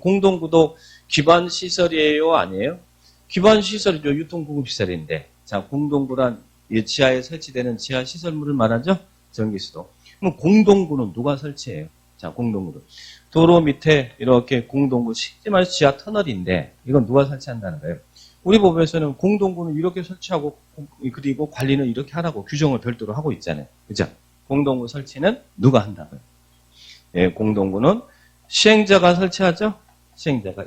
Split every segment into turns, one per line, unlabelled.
공동구도 기반시설이에요? 아니에요? 기반시설이죠. 유통공급시설인데. 자, 공동구란 지하에 설치되는 지하시설물을 말하죠? 전기수도. 그럼 공동구는 누가 설치해요? 자, 공동구는. 도로 밑에 이렇게 공동구, 쉽게 말해서 지하 터널인데, 이건 누가 설치한다는 거예요? 우리 법에서는 공동구는 이렇게 설치하고, 그리고 관리는 이렇게 하라고 규정을 별도로 하고 있잖아요. 그죠? 공동구 설치는 누가 한다고요? 예, 공동구는 시행자가 설치하죠? 시행자가.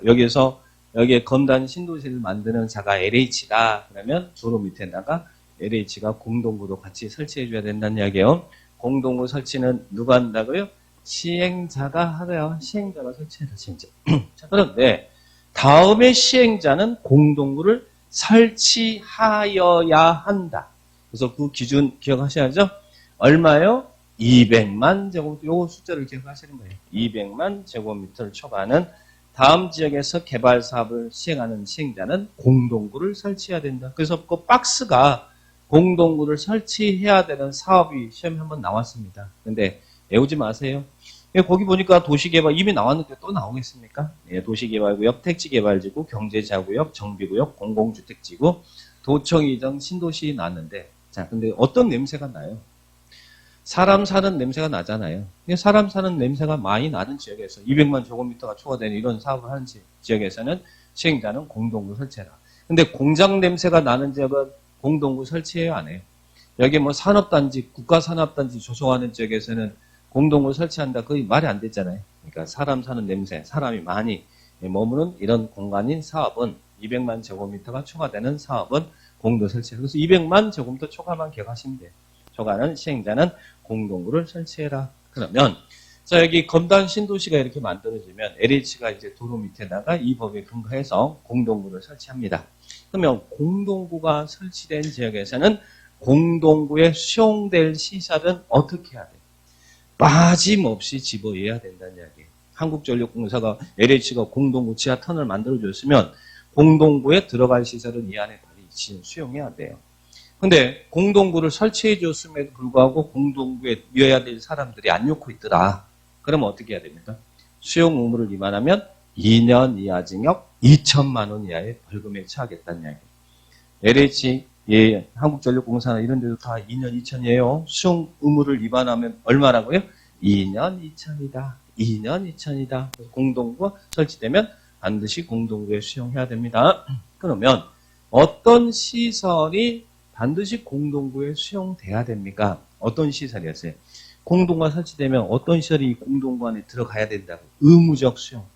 여기에 검단 신도시를 만드는 자가 LH다. 그러면 도로 밑에다가 LH가 공동구도 같이 설치해줘야 된다는 이야기예요. 공동구 설치는 누가 한다고요? 시행자가 하래요. 시행자가 설치해라, 시행자. 자, 그런데 다음에 시행자는 공동구를 설치하여야 한다. 그래서 그 기준 기억하셔야죠? 얼마요? 200만 제곱미터. 요거 숫자를 기억하시는 거예요. 200만 제곱미터를 초과하는 다음 지역에서 개발 사업을 시행하는 시행자는 공동구를 설치해야 된다. 그래서 그 박스가 공동구를 설치해야 되는 사업이 시험에 한번 나왔습니다. 근데 외우지 마세요. 거기 보니까 도시개발 이미 나왔는데 또 나오겠습니까? 예, 도시개발구역, 택지개발지구, 경제자구역, 정비구역, 공공주택지구, 도청 이전 신도시 나왔는데, 자, 근데 어떤 냄새가 나요? 사람 사는 냄새가 나잖아요. 사람 사는 냄새가 많이 나는 지역에서 200만 제곱미터가 초과되는 이런 사업을 하는 지역에서는 시행자는 공동구 설치해라. 근데 공장 냄새가 나는 지역은 공동구 설치해요, 안 해요? 여기 뭐 산업단지, 국가산업단지 조성하는 지역에서는 공동구 설치한다. 그게 말이 안 됐잖아요. 그러니까 사람 사는 냄새, 사람이 많이 머무는 이런 공간인 사업은 200만 제곱미터가 초과되는 사업은 공동 설치. 그래서 200만 제곱미터 초과만 기억하시면 돼요. 초과는 시행자는 공동구를 설치해라. 그러면 자 여기 검단 신도시가 이렇게 만들어지면 LH가 이제 도로 밑에다가 이 법에 근거해서 공동구를 설치합니다. 그러면 공동구가 설치된 지역에서는 공동구에 수용될 시설은 어떻게 해야 돼요? 빠짐없이 집어넣어야 된다는 이야기예요. 한국전력공사가 LH가 공동구 지하 터널을 만들어줬으면 공동구에 들어갈 시설은 이 안에 다 수용해야 돼요. 근데 공동구를 설치해 줬음에도 불구하고 공동구에 넣어야 될 사람들이 안 넣고 있더라. 그러면 어떻게 해야 됩니까? 수용 의무를 위반하면 2년 이하 징역 2천만 원 이하의 벌금에 처하겠다는 이야기예요. LH, 예, 한국전력공사나 이런 데도 다 2년 2천이에요. 수용 의무를 위반하면 얼마라고요? 2년 2천이다. 2년 2천이다. 공동구가 설치되면 반드시 공동구에 수용해야 됩니다. 그러면 어떤 시설이 반드시 공동구에 수용돼야 됩니까? 어떤 시설이었어요? 공동구가 설치되면 어떤 시설이 공동구 안에 들어가야 된다고? 의무적 수용.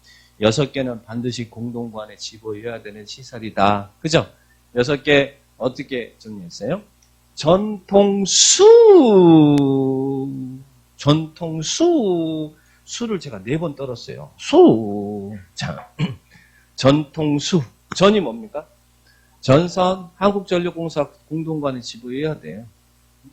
6개는 반드시 공동구 안에 집어넣어야 되는 시설이다. 그죠? 6개 어떻게 정리했어요? 수를 제가 4번 떨었어요. 자, 전통수. 전이 뭡니까? 전선, 한국전력공사 공동관에 집어넣어야 돼요.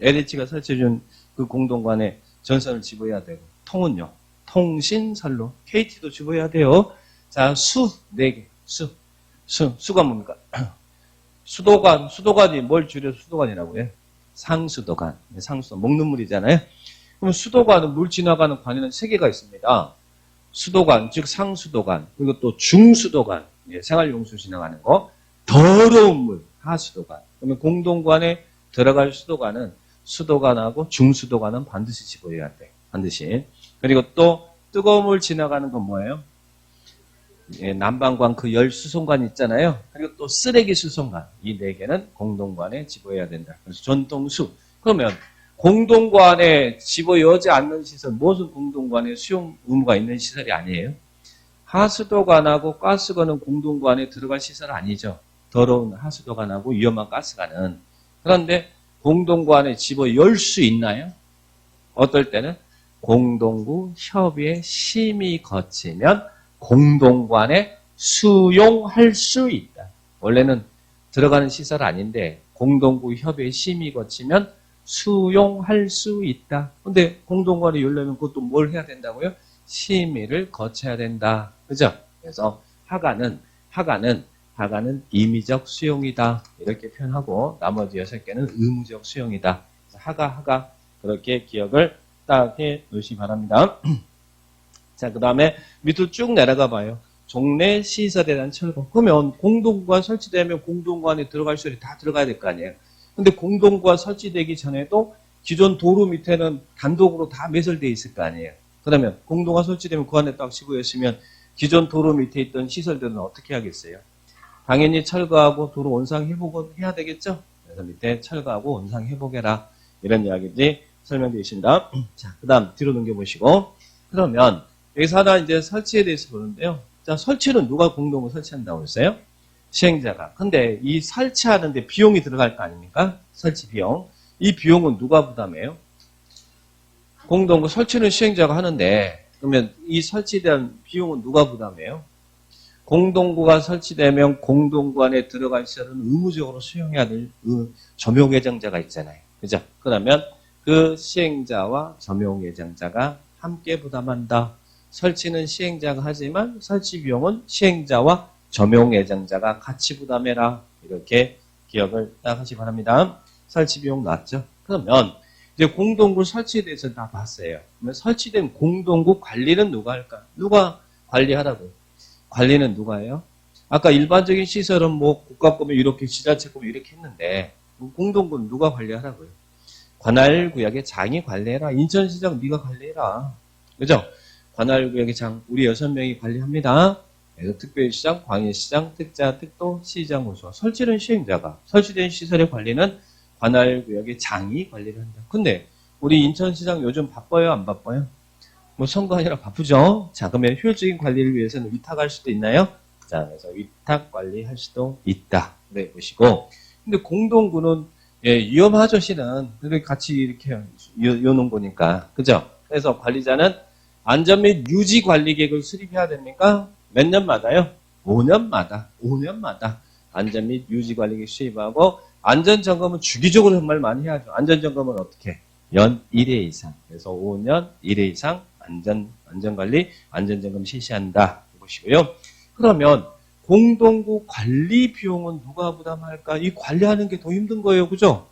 LH가 설치해준 그 공동관에 전선을 집어넣어야 되고, 통은요, 통신선로, KT도 집어넣어야 돼요. 자, 4개, 수가 뭡니까? 수도관이 뭘 줄여서 수도관이라고 해요? 상수도관, 먹는 물이잖아요. 그럼 수도관은 물 지나가는 관에는 3개가 있습니다. 수도관, 즉 상수도관, 그리고 또 중수도관, 생활용수 지나가는 거, 더러운 물, 하수도관. 그러면 공동관에 들어갈 수도관은 수도관하고 중수도관은 반드시 집어넣어야 돼. 반드시. 그리고 또 뜨거운 물 지나가는 건 뭐예요? 난방관 그 열 수송관 있잖아요. 그리고 또 쓰레기 수송관. 이 4개는 공동관에 집어넣어야 된다. 그래서 전통수. 그러면 공동관에 집어넣지 않는 시설, 무슨 공동관에 수용 의무가 있는 시설이 아니에요? 하수도관하고 가스관은 공동관에 들어갈 시설 아니죠. 더러운 하수도관하고 위험한 가스관은. 그런데 공동관에 집어넣을 수 있나요? 어떨 때는 공동구 협의회 심의 거치면 공동관에 수용할 수 있다. 원래는 들어가는 시설 아닌데 공동구 협의회 심의 거치면 수용할 수 있다. 근데 공동관이 열려면 그것도 뭘 해야 된다고요? 심의를 거쳐야 된다. 그죠? 그래서 하가는 임의적 수용이다. 이렇게 표현하고 나머지 6개는 의무적 수용이다. 하가 그렇게 기억을 딱 해 놓으시기 바랍니다. 자, 그 다음에 밑으로 쭉 내려가 봐요. 동네 시설에 대한 철거. 그러면 공동구가 설치되면 공동구 안에 들어갈 시설이 다 들어가야 될 거 아니에요. 근데 공동구가 설치되기 전에도 기존 도로 밑에는 단독으로 다 매설되어 있을 거 아니에요. 그러면 공동구가 설치되면 그 안에 딱 지구였으면 기존 도로 밑에 있던 시설들은 어떻게 하겠어요? 당연히 철거하고 도로 원상 회복은 해야 되겠죠? 그래서 밑에 철거하고 원상 회복해라. 이런 이야기들이 설명되어 있습니다. 자, 그 다음 뒤로 넘겨보시고. 그러면 여기서 하나 이제 설치에 대해서 보는데요. 자, 설치는 누가 공동구 설치한다고 했어요? 시행자가. 근데 이 설치하는데 비용이 들어갈 거 아닙니까? 설치 비용. 이 비용은 누가 부담해요? 공동구 설치는 시행자가 하는데, 그러면 이 설치에 대한 비용은 누가 부담해요? 공동구가 설치되면 공동구 안에 들어갈 시설은 의무적으로 수용해야 될 점용 예정자가 있잖아요. 그죠? 그러면 그 시행자와 점용 예정자가 함께 부담한다. 설치는 시행자가 하지만 설치 비용은 시행자와 점용 예정자가 같이 부담해라. 이렇게 기억을 딱 하시기 바랍니다. 설치 비용 나왔죠? 그러면 이제 공동구 설치에 대해서 다 봤어요. 그러면 설치된 공동구 관리는 누가 할까? 누가 관리하라고요? 관리는 누가 해요? 아까 일반적인 시설은 뭐 국가 거면 이렇게 지자체 거면 이렇게 했는데 공동구는 누가 관리하라고요? 관할구역의 장이 관리해라. 인천시장 네가 관리해라. 그죠? 관할구역의 장 우리 6명이 관리합니다. 그래서 특별시장, 광역시장, 특자, 특도, 시장, 고소. 설치는 시행자가, 설치된 시설의 관리는 관할구역의 장이 관리를 한다. 근데 우리 인천시장 요즘 바빠요? 안 바빠요? 뭐 선거 아니라 바쁘죠? 자, 그러면 효율적인 관리를 위해서는 위탁할 수도 있나요? 자, 그래서 위탁 관리할 수도 있다. 네, 보시고. 근데 공동구는 예, 위험하죠, 실은. 그렇게 같이 이렇게 여놓은 거니까. 그죠? 그래서 관리자는 안전 및 유지 관리 계획을 수립해야 됩니까? 몇 년마다요? 5년마다. 5년마다 안전 및 유지 관리 계획 수립하고 안전 점검은 주기적으로 정말 많이 해야죠. 안전 점검은 어떻게? 연 1회 이상. 그래서 5년 1회 이상 안전관리, 안전점검 실시한다. 보시고요. 그러면 공동구 관리 비용은 누가 부담할까? 이 관리하는 게 더 힘든 거예요. 그죠?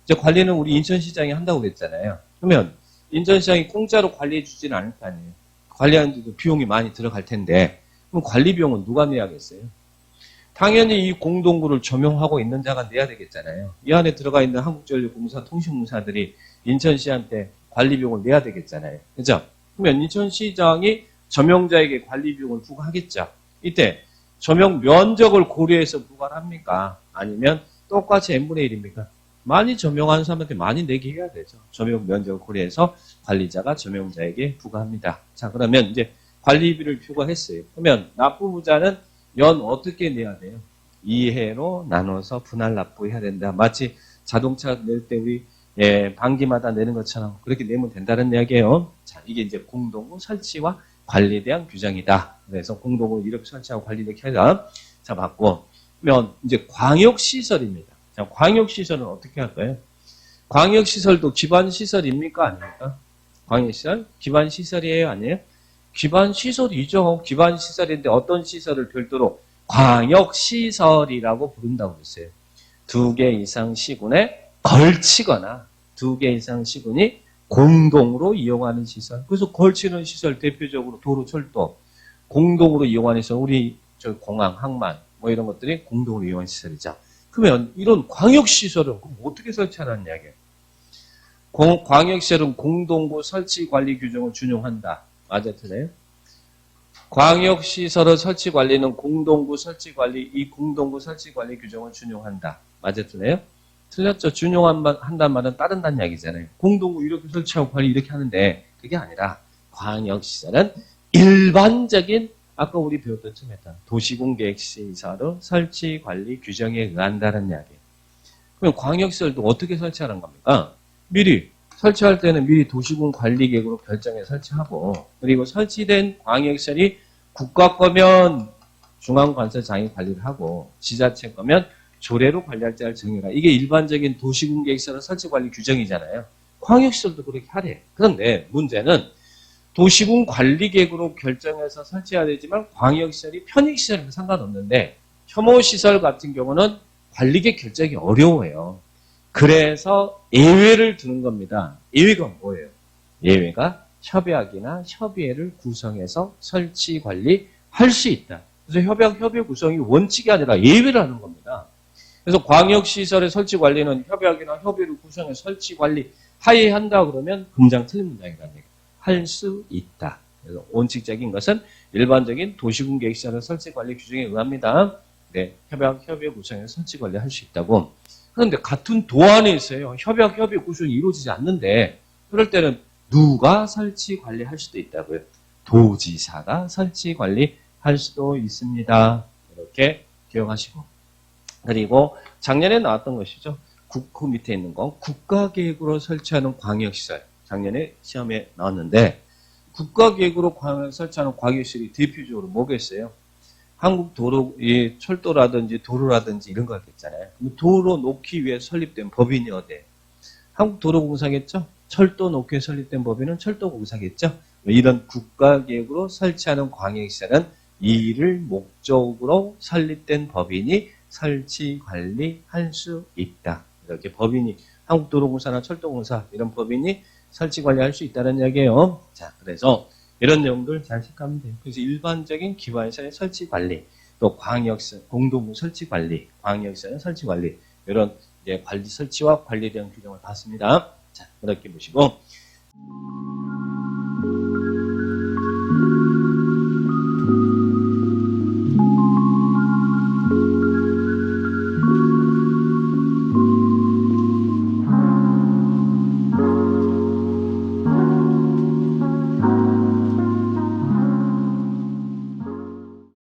이제 관리는 우리 인천시장이 한다고 그랬잖아요. 그러면 인천시장이 공짜로 관리해 주지는 않을 거 아니에요. 관리하는데도 비용이 많이 들어갈 텐데 그럼 관리 비용은 누가 내야겠어요? 당연히 이 공동구를 점용하고 있는 자가 내야 되겠잖아요. 이 안에 들어가 있는 한국전력공사, 통신공사들이 인천시한테 관리 비용을 내야 되겠잖아요. 그죠? 그러면 인천시장이 점용자에게 관리 비용을 부과하겠죠. 이때 점용 면적을 고려해서 부과를 합니까? 아니면 똑같이 n분의 1입니까? 많이 점용하는 사람한테 많이 내게 해야 되죠. 점용 면적을 고려해서 관리자가 점용자에게 부과합니다. 자, 그러면 이제 관리비를 부과했어요. 그러면 납부부자는 연 어떻게 내야 돼요? 2회로 나눠서 분할 납부해야 된다. 마치 자동차 낼 때 우리 반기마다 내는 것처럼 그렇게 내면 된다는 이야기예요. 자, 이게 이제 공동구 설치와 관리에 대한 규정이다. 그래서 공동구 이렇게 설치하고 관리 이렇게 하자. 자, 맞고. 그러면 이제 광역시설입니다. 자, 광역시설은 어떻게 할까요? 광역시설도 기반시설입니까? 아닙니까? 광역시설? 기반시설이에요? 아니에요? 기반시설이죠. 기반시설인데 어떤 시설을 별도로 광역시설이라고 부른다고 했어요. 2개 이상 시군에 걸치거나 2개 이상 시군이 공동으로 이용하는 시설. 그래서 걸치는 시설 대표적으로 도로, 철도 공동으로 이용하는 시설. 우리 저 공항, 항만 뭐 이런 것들이 공동으로 이용하는 시설이죠. 그러면 이런 광역시설은 어떻게 설치하라는 이야기예요? 광역시설은 공동구 설치 관리 규정을 준용한다. 맞아, 틀려요? 광역시설의 설치 관리는 공동구 설치 관리, 이 공동구 설치 관리 규정을 준용한다. 맞아, 틀려요? 틀렸죠. 준용한다는 말은 따른다는 이야기잖아요. 공동구 이렇게 설치하고 관리 이렇게 하는데 그게 아니라 광역시설은 일반적인 아까 우리 배웠던 처음 했던 도시공계획시설의 설치 관리 규정에 의한다는 이야기예요. 그럼 광역시설도 어떻게 설치하는 겁니까? 미리 설치할 때는 미리 도시군 관리계획으로 결정해 설치하고 그리고 설치된 광역시설이 국가 거면 중앙관설장이 관리를 하고 지자체 거면 조례로 관리할 자를 정해라. 이게 일반적인 도시군계획시설의 설치관리 규정이잖아요. 광역시설도 그렇게 하래. 그런데 문제는 도시군 관리계획으로 결정해서 설치해야 되지만 광역시설이 편익시설이면 상관없는데 혐오시설 같은 경우는 관리계획 결정이 어려워요. 그래서 예외를 두는 겁니다. 예외가 뭐예요? 예외가 협약이나 협의회를 구성해서 설치 관리 할 수 있다. 그래서 협약 구성이 원칙이 아니라 예외를 하는 겁니다. 그래서 광역시설의 설치 관리는 협약이나 협의를 구성해 설치 관리 하에 한다 그러면 금장 틀린 문장이라는 얘기예요. 할 수 있다. 그래서 원칙적인 것은 일반적인 도시군계획시설의 설치 관리 규정에 의합니다. 네, 협의 구성해 설치 관리 할 수 있다고. 그런데 같은 도안에 있어요. 협의 구성이 이루어지지 않는데 그럴 때는 누가 설치 관리할 수도 있다고요. 도지사가 설치 관리할 수도 있습니다. 이렇게 기억하시고. 그리고 작년에 나왔던 것이죠. 그 밑에 있는 건 국가계획으로 설치하는 광역시설. 작년에 시험에 나왔는데 국가계획으로 설치하는 광역시설이 대표적으로 뭐겠어요? 한국 도로, 철도라든지 도로라든지 이런 거 있잖아요. 도로 놓기 위해 설립된 법인이 어디예요? 한국도로공사겠죠? 철도 놓기 위해 설립된 법인은 철도공사겠죠? 이런 국가계획으로 설치하는 광역시설은 이 일을 목적으로 설립된 법인이 설치 관리할 수 있다. 이렇게 법인이 한국도로공사나 철도공사 이런 법인이 설치 관리할 수 있다는 이야기예요. 자, 그래서 이런 내용들 잘 체크하면 돼요. 그래서 일반적인 기반시설의 설치 관리, 또 광역시설, 공동구 설치 관리, 광역시설의 설치 관리 이런 관리 설치와 관리에 대한 규정을 봤습니다. 자, 그렇게 보시고.